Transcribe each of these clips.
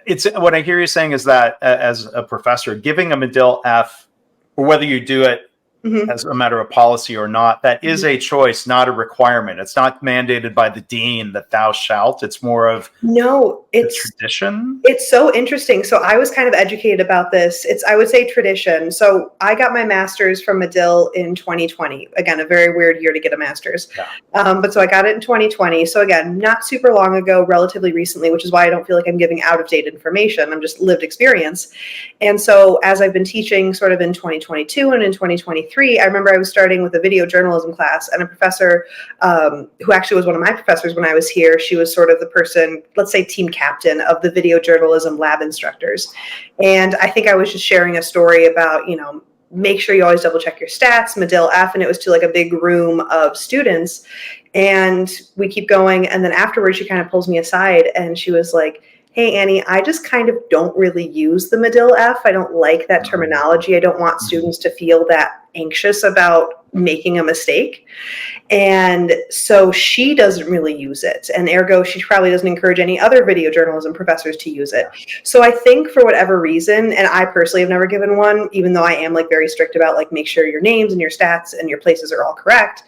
It's what I hear you saying is that as a professor, giving a Medill F, or whether you do it as a matter of policy or not, that is a choice, not a requirement. It's not mandated by the dean that thou shalt. It's more of it's tradition. It's so interesting. So I was kind of educated about this. I would say tradition. So I got my master's from Medill in 2020. Again, a very weird year to get a master's. Yeah. But so I got it in 2020. So again, not super long ago, relatively recently, which is why I don't feel like I'm giving out of date information. I'm just lived experience. And so as I've been teaching sort of in 2022 and in 2023, I remember I was starting with a video journalism class, and a professor who actually was one of my professors when I was here, she was sort of the person, let's say team captain of the video journalism lab instructors. And I think I was just sharing a story about, make sure you always double check your stats, Medill F, and it was to like a big room of students. And we keep going. And then afterwards, she kind of pulls me aside and she was like, hey, Annie, I just kind of don't really use the Medill F. I don't like that terminology. I don't want students to feel that anxious about making a mistake. And so she doesn't really use it. And ergo, she probably doesn't encourage any other video journalism professors to use it. So I think for whatever reason, and I personally have never given one, even though I am like very strict about like make sure your names and your stats and your places are all correct.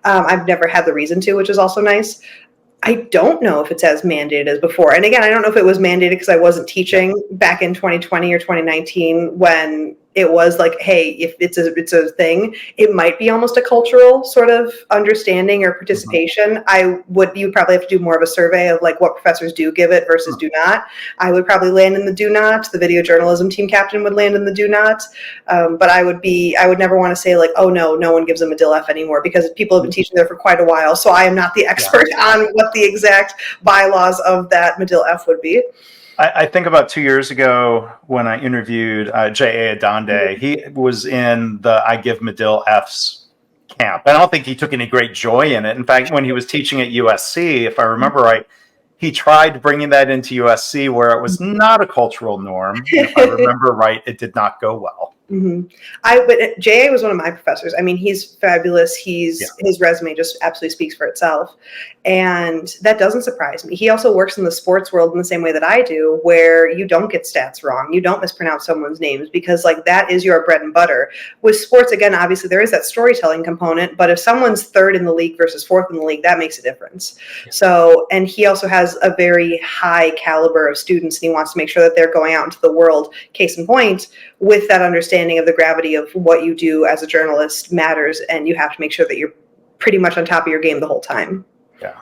I've never had the reason to, which is also nice. I don't know if it's as mandated as before. And again, I don't know if it was mandated because I wasn't teaching back in 2020 or 2019 when it was like, hey, if it's a thing, it might be almost a cultural sort of understanding or participation. You would probably have to do more of a survey of like what professors do give it versus do not. I would probably land in the do not. The video journalism team captain would land in the do not. But I would never want to say like, oh no one gives a Medill F anymore, because people have been teaching there for quite a while. So I am not the expert on what the exact bylaws of that Medill F would be. I think about 2 years ago when I interviewed J.A. Adonde, he was in the I Give Medill F's camp. I don't think he took any great joy in it. In fact, when he was teaching at USC, if I remember right, he tried bringing that into USC where it was not a cultural norm. And if I remember right, it did not go well. But J.A. was one of my professors. I mean, he's fabulous. His resume just absolutely speaks for itself. And that doesn't surprise me. He also works in the sports world in the same way that I do, where you don't get stats wrong. You don't mispronounce someone's names, because like that is your bread and butter. With sports, again, obviously there is that storytelling component, but if someone's third in the league versus fourth in the league, that makes a difference. So, and he also has a very high caliber of students, and he wants to make sure that they're going out into the world, case in point, with that understanding of the gravity of what you do as a journalist matters, and you have to make sure that you're pretty much on top of your game the whole time. Yeah.